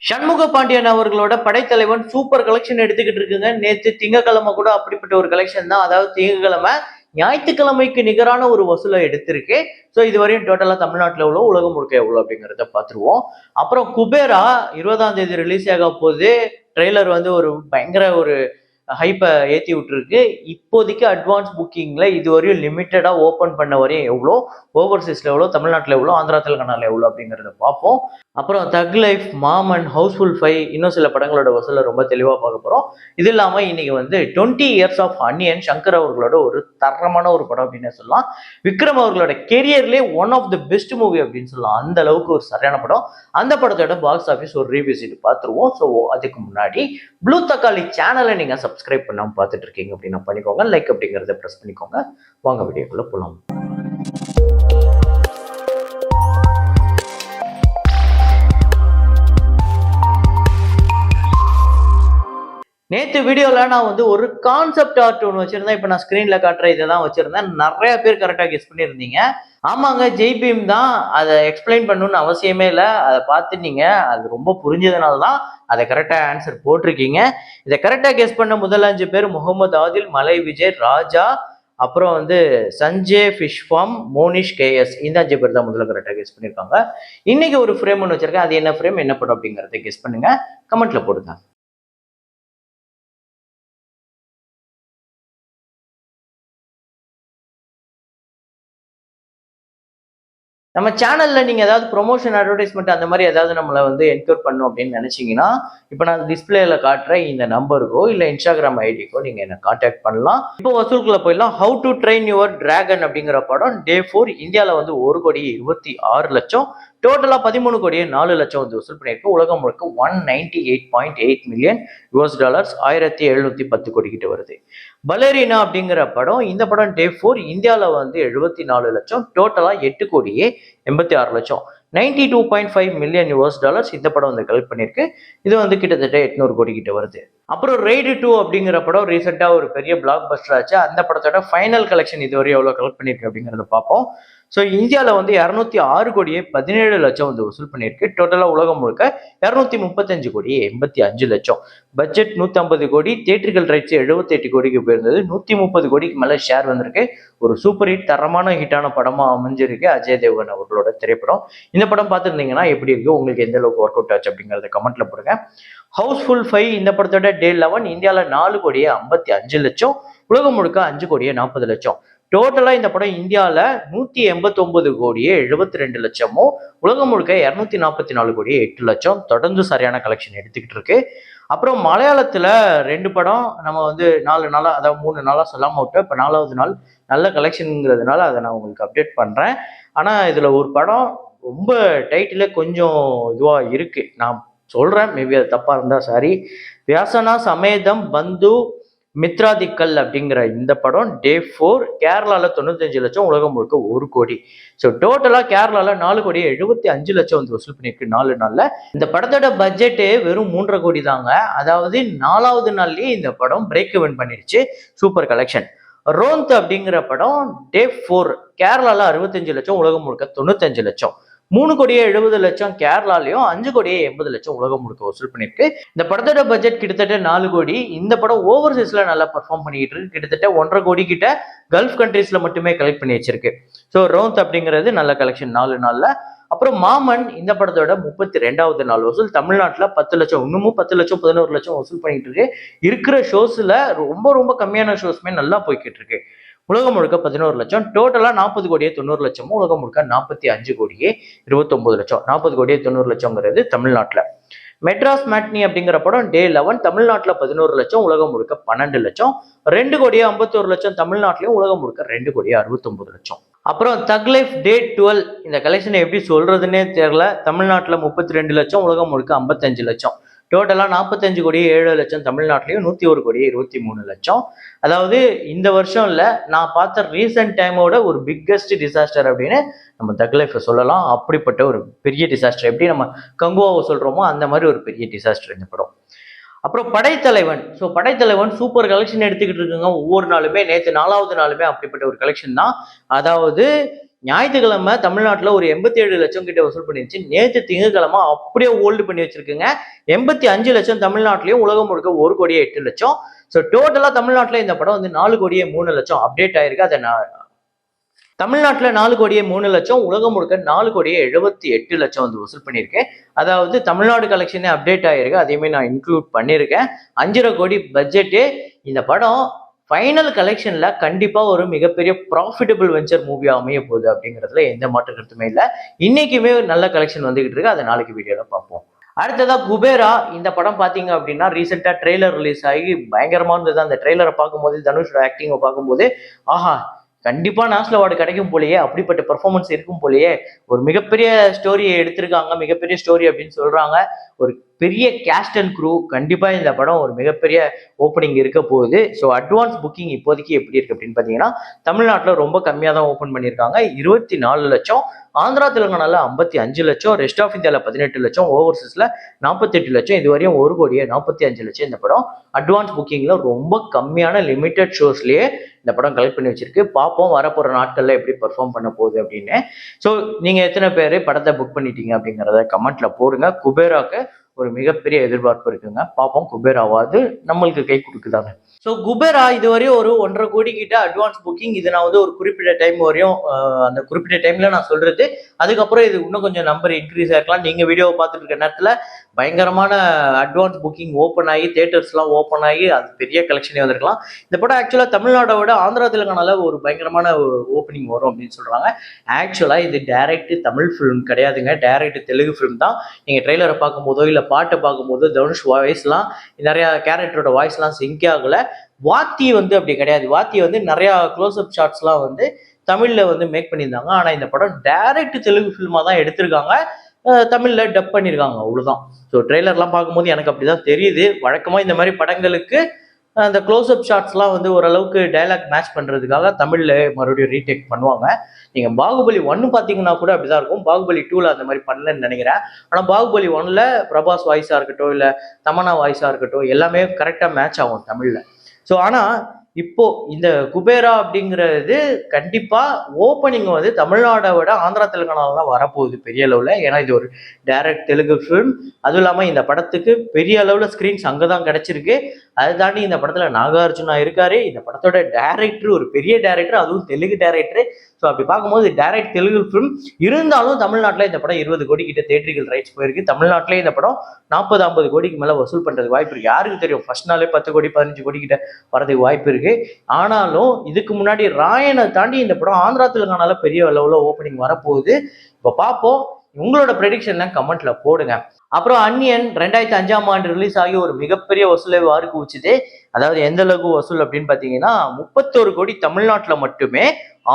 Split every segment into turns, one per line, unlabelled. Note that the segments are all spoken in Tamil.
சண்முக பாண்டியன் அவர்களோட படைத்தலைவன் சூப்பர் கலெக்ஷன் எடுத்துக்கிட்டு இருக்குங்க. நேத்து திங்கக்கிழமை கூட அப்படிப்பட்ட ஒரு கலெக்ஷன் தான். அதாவது திங்கக்கிழமை ஞாயிற்றுக்கிழமைக்கு நிகரான ஒரு வசூலை எடுத்திருக்கு. ஸோ இதுவரையும் டோட்டலா தமிழ்நாட்டில் எவ்வளோ, உலகம் முழுக்க எவ்வளோ அப்படிங்கிறத பார்த்துருவோம். அப்புறம் குபேரா 20ஆம் தேதி ரிலீஸ் ஆக போது. ட்ரெய்லர் வந்து ஒரு பயங்கர ஒரு ஹைப்பை ஏற்றி விட்டுருக்கு. இப்போதைக்கு அட்வான்ஸ் புக்கிங்கில் இதுவரையும் லிமிட்டடாக ஓப்பன் பண்ண வரையும் எவ்வளோ, ஓவர்சீஸில் எவ்வளோ, தமிழ்நாட்டில் எவ்வளோ, ஆந்திரா தெலுங்கானாவில் எவ்வளோ அப்படிங்கிறத பார்ப்போம். அப்புறம் தக் லைஃப், மாமன், ஹவுஸ்ஃபுல் 5 இன்னும் சில படங்களோட வசூலை ரொம்ப தெளிவாக பார்க்க போகிறோம். இது இல்லாமல் இன்னைக்கு வந்து 20 இயர்ஸ் ஆஃப் அன்னியன் சங்கர் அவர்களோட ஒரு தரமான ஒரு படம் அப்படின்னு சொல்லலாம். விக்ரம் அவர்களோட கெரியர்லேயே one of the best movie அப்படின்னு சொல்லலாம். அந்த அளவுக்கு ஒரு சரியான படம். அந்த படத்தோட பாக்ஸ் ஆஃபீஸ் ஒரு ரீவிசிட் பார்த்துருவோம். ஸோ அதுக்கு முன்னாடி ப்ளூ தக்காளி சேனலை நீங்கள் சப்ஸ்கிரைப் பண்ணாமல் பார்த்துட்டு இருக்கீங்க அப்படின்னா பண்ணிக்கோங்க. லைக் அப்படிங்கிறத ப்ரெஸ் பண்ணிக்கோங்க. வாங்க வீடியோக்குள்ளே போகலாம். நேற்று வீடியோவில் நான் வந்து ஒரு கான்செப்ட் ஆர்ட் ஒன்று வச்சுருந்தேன். இப்போ நான் ஸ்க்ரீனில் காட்டுற இதை தான் வச்சுருந்தேன். நிறைய பேர் கரெக்டாக கெஸ் பண்ணியிருந்தீங்க. ஆமாங்க, ஜெய் பீம் தான். அதை எக்ஸ்பிளைன் பண்ணணும்னு அவசியமே இல்லை. அதை பார்த்துட்டீங்க. அது ரொம்ப புரிஞ்சதுனால தான் அதை கரெக்டாக ஆன்சர் போட்டிருக்கீங்க. இதை கரெக்டாக கெஸ் பண்ண முதல் 5 பேர் முகமது ஆதில், மலை விஜய், ராஜா, அப்புறம் வந்து Sanjay fish farm, Monish KS. இந்த 5 பேர் தான் முதல்ல கரெக்டாக கெஸ் பண்ணியிருக்காங்க. இன்னைக்கு ஒரு ஃப்ரேம் ஒன்று வச்சிருக்கேன். அது என்ன ஃப்ரேம், என்ன படம் அப்படிங்கிறத கெஸ் பண்ணுங்க. கமெண்ட்ல போடுங்க. நம்ம சேனல்ல நீங்க ஏதாவது ப்ரொமோஷன், அட்வர்டைஸ்மெண்ட் அந்த மாதிரி ஏதாவது நம்மளை வந்து என்கொயர் பண்ணும் அப்படின்னு நினைச்சீங்கன்னா, இப்போ நான் டிஸ்பிளேல காட்டுற இந்த நம்பருக்கோ இல்லை இன்ஸ்டாகிராம் ஐடிக்கோ நீங்க என்ன கான்டாக்ட் பண்ணலாம். இப்போ வசூலுக்குள்ள போயிடலாம். How to train your dragon அப்படிங்கிற படம் Day 4 இந்தியாவில் வந்து 1,26,00,000, டோட்டலா 13,04,00,000 வந்து வசூல் பண்ணியிருக்கு. உலகம் முழுக்க 198.8 மில்லியன் US டாலர்ஸ், 1,710 கோடி கிட்ட வருது. பலேரினா அப்படிங்கிற படம், இந்த படம் Day 4 இந்தியாவில் வந்து 74,00,000, டோட்டலா 8,86,00,000, 92.5 மில்லியன் US டாலர்ஸ் இந்த படம் வந்து கலெக்ட் பண்ணியிருக்கு. இது வந்து கிட்டத்தட்ட 800 கோடி கிட்ட வருது. அப்புறம் ரெய்டு 2 அப்படிங்கிற படம் ரீசெண்டா ஒரு பெரிய பிளாக் பஸ்டர் ஆச்சு. அந்த படத்தோட ஃபைனல் கலெக்ஷன் இதுவரை எவ்வளவு கலெக்ட் பண்ணியிருக்கு அப்படிங்கிறத பார்ப்போம். ஸோ இந்தியாவில் வந்து 206 கோடியே 17 லட்சம் வந்து வசூல் பண்ணியிருக்கு. டோட்டலாக உலகம் முழுக்க 235 கோடியே 85 லட்சம். பட்ஜெட் 150 கோடி, தியேட்டர்கள் ரைட்ஸ் 78 கோடிக்கு போயிருந்தது. 130 கோடிக்கு மேலே ஷேர் வந்திருக்கு. ஒரு சூப்பர் ஹிட், தரமான ஹிட்டான படமா அமைஞ்சிருக்கு அஜய் தேவ்கன் அவர்களோட திரைப்படம். இந்த படம் பார்த்துருந்தீங்கன்னா எப்படி இருக்கு, உங்களுக்கு எந்த அளவுக்கு ஒர்க் அவுட் ஆச்சு அப்படிங்கிறத கமெண்ட்ல போடுங்க. ஹவுஸ்ஃபுல் 5 இந்த படத்தோட Day 11 இந்தியாவில் 4 கோடியே 55 லட்சம், உலகம் முழுக்க 5 கோடியே 40 லட்சம். டோட்டலா இந்த படம் இந்தியாவில் 189 கோடியே 72 லட்சமும், உலகம் முழுக்க 244 கோடியே 8 லட்சம். தொடர்ந்து சரியான கலெக்ஷன் எடுத்துக்கிட்டு இருக்கு. அப்புறம் மலையாளத்துல 2 படம் நம்ம வந்து 4 நாளா, அதாவது 3 நாளா சொல்லாம விட்டோம். இப்போ 4வது நாள் நல்ல கலெக்ஷனுங்கிறதுனால அதை நான் உங்களுக்கு அப்டேட் பண்றேன். ஆனா இதுல ஒரு படம் ரொம்ப டைட்டில கொஞ்சம் இதுவா இருக்கு. நான் சொல்றேன், மேபி அது தப்பா இருந்தா சாரி. வியாசனா சமேதம் பந்து மித்ராதிக்கல் அப்படிங்கிற இந்த படம் Day 4 கேரளால 95 லட்சம், உலகம் முழுக்க 1 கோடி. ஸோ டோட்டலா கேரளால 4 கோடியே 75 லட்சம் வந்து வசூல் பண்ணியிருக்கு 4 நாள்ல. இந்த படத்தோட பட்ஜெட்டு வெறும் 3.5 கோடி தாங்க. அதாவது 4வது நாள்லயே இந்த படம் பிரேக் இவன் பண்ணிடுச்சு. Super collection. ரோந்த் அப்படிங்கிற படம் Day 4 கேரளால 65 லட்சம், உலகம் முழுக்க 95 லட்சம். 3 கோடியே 70 லட்சம் கேரளாலையும், 5 கோடியே 80 லட்சம் உலகம் முழுக்க வசூல் பண்ணிருக்கு. இந்த படத்தோட பட்ஜெட் கிட்டத்தட்ட 4 கோடி. இந்த படம் ஓவர்சீஸ்ல நல்லா பர்ஃபார்ம் பண்ணிட்டு இருக்கு. கிட்டத்தட்ட 1.5 கோடி கிட்ட கல்ஃப் கண்ட்ரீஸ்ல மட்டுமே கலெக்ட் பண்ணி வச்சிருக்கு. ஸோ ரோந்த் அப்படிங்கிறது நல்ல கலெக்ஷன் 4 நாள்ல. அப்புறம் மாமன் இந்த படத்தோட 32வது நாள் வசூல் தமிழ்நாட்டில் 10 லட்சம், இன்னமும் 10 லட்சம் 11 லட்சம் வசூல் பண்ணிட்டு இருக்கு. இருக்கிற ஷோஸ்ல ரொம்ப ரொம்ப கம்மியான ஷோஸ்மே நல்லா போய்கிட்டு இருக்கு. உலகம் முழுக்க 11 லட்சம், டோட்டலா 40 கோடியே 90 லட்சமும், உலகம் முழுக்க 45 கோடியே 29 லட்சம். 40 கோடியே 90 லட்சம்ங்கிறது தமிழ்நாட்டில். மெட்ராஸ் மேட்னி அப்படிங்கிற படம் Day 11 தமிழ்நாட்டில் 11 லட்சம், உலகம் முழுக்க 12 லட்சம். 2 கோடியே 51 லட்சம் தமிழ்நாட்டிலையும், உலகம் முழுக்க 2 கோடியே 69 லட்சம். அப்புறம் தக் லைஃப் Day 12 இந்த கலெக்ஷனை எப்படி சொல்றதுன்னே தெரியல. தமிழ்நாட்டில் 32 லட்சம், உலகம் முழுக்க 55 லட்சம். டோட்டலா 45 கோடியே 7 லட்சம் தமிழ்நாட்டிலையும், 101 கோடியே 23 லட்சம். அதாவது இந்த வருஷம் இல்லை, நான் பார்த்த ரீசெண்ட் டைமோட ஒரு பிக்கஸ்ட் டிசாஸ்டர் அப்படின்னு நம்ம தக் லைஃப் சொல்லலாம். அப்படிப்பட்ட ஒரு பெரிய டிசாஸ்டர். எப்படி நம்ம கங்குவாவை சொல்றோமோ அந்த மாதிரி ஒரு பெரிய டிசாஸ்டர் இந்த படம். அப்புறம் படைத்தலைவன். ஸோ படைத்தலைவன் சூப்பர் கலெக்ஷன் எடுத்துக்கிட்டு இருக்குங்க ஒவ்வொரு நாளுமே. நேற்று 4வது நாளுமே அப்படிப்பட்ட ஒரு கலெக்ஷன் தான். அதாவது ஞாயிற்றுக்கிழமை தமிழ்நாட்டுல ஒரு 87 லட்சம் கிட்ட வசூல் பண்ணிருச்சு. நேற்று திங்கட்கிழமை அப்படியே ஹோல்டு பண்ணி வச்சிருக்குங்க. 85 லட்சம் தமிழ்நாட்டிலயும், உலகம் முழுக்க 1,08,00,000. ஸோ டோட்டலா தமிழ்நாட்டுல இந்த படம் வந்து 4,03,00,000 அப்டேட் ஆயிருக்கு. அதை தமிழ்நாட்டுல 4,03,00,000, உலகம் முழுக்க 4,78,00,000 வந்து வசூல் பண்ணியிருக்கேன். அதாவது தமிழ்நாடு கலெக்ஷனே அப்டேட் ஆயிருக்கு. அதையுமே நான் இன்க்ளூட் பண்ணியிருக்கேன். 5,5 கோடி பட்ஜெட்டு. இந்த படம் ஃபைனல் கலெக்ஷன்ல கண்டிப்பா ஒரு மிகப்பெரிய ப்ராஃபிட்டபிள் வெஞ்சர் மூவியா அமைய போகுது அப்படிங்கிறதுல எந்த மாற்று கருத்துமே இல்லை. இன்னைக்குமே ஒரு நல்ல கலெக்ஷன் வந்துகிட்டு இருக்கு. அதை நாளைக்கு வீடியோல பார்ப்போம். அடுத்ததா குபேரா. இந்த படம் பாத்தீங்க அப்படின்னா ரீசெண்டா ட்ரெய்லர் ரிலீஸ் ஆகி பயங்கரமா இருந்தது. அந்த ட்ரெய்லரை பார்க்கும்போது, தனுஷோட ஆக்டிங்கை பார்க்கும்போது, ஆஹா கண்டிப்பா நேஷனல் அவார்டு கிடைக்கும் போலயே, அப்படிப்பட்ட பெர்ஃபார்மன்ஸ் இருக்கும் போலயே, ஒரு மிகப்பெரிய ஸ்டோரியை எடுத்திருக்காங்க, மிகப்பெரிய ஸ்டோரி அப்படின்னு சொல்றாங்க. ஒரு பெரிய கேஸ்ட் அண்ட் க்ரூ. கண்டிப்பா இந்த படம் ஒரு மிகப்பெரிய ஓப்பனிங் இருக்க போகுது. ஸோ அட்வான்ஸ் புக்கிங் இப்போதைக்கு எப்படி இருக்கு அப்படின்னு பார்த்தீங்கன்னா, தமிழ்நாட்டில் ரொம்ப கம்மியாக தான் ஓப்பன் பண்ணியிருக்காங்க. 24 லட்சம், ஆந்திரா தெலுங்கானால 55 லட்சம், ரெஸ்ட் ஆஃப் இந்தியாவில் 18 லட்சம், ஓவர்சீஸ்ல 48 லட்சம். இது வரையும் 1,45,00,000 இந்த படம் அட்வான்ஸ் புக்கிங்ல ரொம்ப கம்மியான லிமிடெட் ஷோஸ்லயே இந்த படம் கலெக்ட் பண்ணி வச்சிருக்கு. பார்ப்போம் வரப்போற நாட்கள்ல எப்படி பெர்ஃபார்ம் பண்ண போகுது அப்படின்னு. ஸோ நீங்க எத்தனை பேர் படத்தை புக் பண்ணிட்டீங்க அப்படிங்கிறத கமெண்ட்ல போடுங்க. குபேராக்கு ஒரு மிகப்பெரிய எதிர்பார்ப்பு இருக்குங்க. பார்ப்போம் குபேராவாது நம்மளுக்கு கை கொடுக்குதாங்க. ஸோ குபேரா இதுவரையும் ஒரு 1,50 கோடி கிட்ட அட்வான்ஸ் புக்கிங். இது நான் வந்து ஒரு குறிப்பிட்ட டைம் வரையும் அந்த குறிப்பிட்ட டைம்ல நான் சொல்றது. அதுக்கப்புறம் இது இன்னும் கொஞ்சம் நம்பர் இன்க்ரீஸ் ஆயிருக்கலாம். நீங்க வீடியோவை பார்த்துட்டு இருக்க நேரத்துல பயங்கரமான அட்வான்ஸ் புக்கிங் ஓப்பன் ஆகி, தியேட்டர்ஸ்லாம் ஓப்பன் ஆகி, அது பெரிய கலெக்ஷனே வந்திருக்கலாம். இந்த படம் ஆக்சுவலா தமிழ்நாடை விட ஆந்திரா தெலுங்கானால ஒரு பயங்கரமான ஓப்பனிங் வரும் அப்படின்னு சொல்றாங்க. ஆக்சுவலா இது டைரக்ட் தமிழ் ஃபிலிம் கிடையாதுங்க. டைரக்ட் தெலுங்கு ஃபிலிம் தான். நீங்க ட்ரெய்லரை பார்க்கும்போதோ இல்ல பாட்டை பார்க்கும்போதோ தனுஷ் வாய்ஸ்லாம், நிறைய கேரக்டரோட வாய்ஸ்லாம் சிங்க் ஆகல. வாத்தி வந்து அப்படி கிடையாது. வாத்தி வந்து நிறைய க்ளோஸ் அப் ஷாட்ஸ்லாம் வந்து தமிழ்ல வந்து மேக் பண்ணியிருந்தாங்க. ஆனா இந்த படம் டைரக்ட் தெலுங்கு ஃபிலிமா தான் எடுத்திருக்காங்க. தமிழ்ல டப் பண்ணியிருக்காங்க, அவ்வளவுதான். ஸோ ட்ரெய்லர்லாம் பார்க்கும்போது எனக்கு அப்படிதான் தெரியுது. வழக்கமா இந்த மாதிரி படங்களுக்கு அந்த க்ளோஸ் அப் ஷாட்ஸ்லாம் வந்து ஓரளவுக்கு டைலாக் மேட்ச் பண்றதுக்காக தமிழ்ல மறுபடியும் ரீடேக் பண்ணுவாங்க. நீங்க பாகுபலி 1 பார்த்தீங்கன்னா கூட அப்படிதான் இருக்கும். பாகுபலி 2ல அந்த மாதிரி பண்ணலன்னு நினைக்கிறேன். ஆனா பாகுபலி 1ல பிரபாஸ் வாய்ஸா இருக்கட்டும், இல்ல தமன்னா வாய்ஸா இருக்கட்டும், எல்லாமே கரெக்டா மேட்ச் ஆகும் தமிழ்ல. ஸோ ஆனா இப்போ இந்த குபேரா அப்படிங்கிறது கண்டிப்பா ஓப்பனிங் வந்து தமிழ்நாடை விட ஆந்திரா தெலுங்கானாலாம் வரப்போகுது பெரிய அளவுல. ஏன்னா இது ஒரு டைரக்ட் தெலுங்கு ஃபிலிம். அதுவும் இல்லாம இந்த படத்துக்கு பெரிய அளவுல ஸ்கிரீன்ஸ் அங்கதான் கிடைச்சிருக்கு. அதை தாண்டி இந்த படத்துல நாகார்ஜுனா இருக்காரு. இந்த படத்தோட டைரக்டர் ஒரு பெரிய டைரக்டர், அதுவும் தெலுங்கு டைரக்டர். ஸோ அப்படி பார்க்கும்போது டைரக்ட் தெலுங்கு ஃபிலிம் இருந்தாலும் தமிழ்நாட்டில் இந்த படம் 20 கோடி கிட்ட தேட்டரிக்கல் ரைட்ஸ் போயிருக்கு. தமிழ்நாட்டிலே இந்த படம் 40-50 கோடிக்கு மேல வசூல் பண்றதுக்கு வாய்ப்பு இருக்கு. யாருக்கு தெரியும், ஃபர்ஸ்ட் நாளே 10 கோடி 15 கோடி கிட்ட வரதுக்கு வாய்ப்பு இருக்கு. ஆனாலும் இதுக்கு முன்னாடி ராயனை தாண்டி இந்த படம் ஆந்திரா தெலுங்கானால பெரிய அளவுல ஓப்பனிங் வரப்போகுது. இப்போ பார்ப்போம். உங்களோட ப்ரெடிக்ஷன்ல கமெண்ட்ல போடுங்க. அப்புறம் அன்னியன் 2005ஆம் ஆண்டு ரிலீஸ் ஆகி ஒரு மிகப்பெரிய வசூலை வாரி குவிச்சுது. அதாவது எந்த அளவுக்கு வசூல் அப்படின்னு பாத்தீங்கன்னா 31 கோடி தமிழ்நாட்டுல மட்டுமே.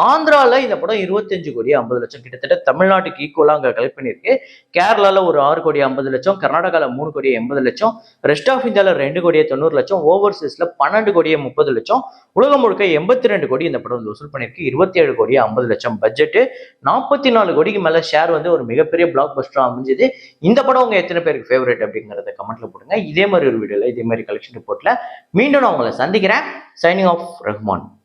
ஆந்திரால இந்த படம் 25 கோடி 50 லட்சம், கிட்டத்தட்ட தமிழ்நாட்டுக்கு ஈக்குவலா அங்க கலெக்ட் பண்ணிருக்கு. கேரளால ஒரு 6 கோடி 50 லட்சம், கர்நாடகால 3 கோடி 80 லட்சம், ரெஸ்ட் ஆஃப் இந்தியால 2 கோடி 90 லட்சம், ஓவர்சீஸ்ல 12 கோடி 30 லட்சம், உலகம் முழுக்க 82 கோடி இந்த படம் வந்து வசூல் பண்ணிருக்கு. 27 கோடி 50 லட்சம் பட்ஜெட், 44 கோடிக்கு மேல ஷேர் வந்து ஒரு மிகப்பெரிய பிளாக் பஸ்டரா அமைஞ்சது. இந்த படம் உங்க எத்தனை பேருக்கு ஃபேவரட் அப்படிங்கறத கமெண்ட்ல போடுங்க. இதே மாதிரி ஒரு வீடியோல இதே மாதிரி கலெக்ஷன் ரிப்போர்ட்ல மீண்டும் நான் உங்களை சந்திக்கிறேன். Signing off Rahman.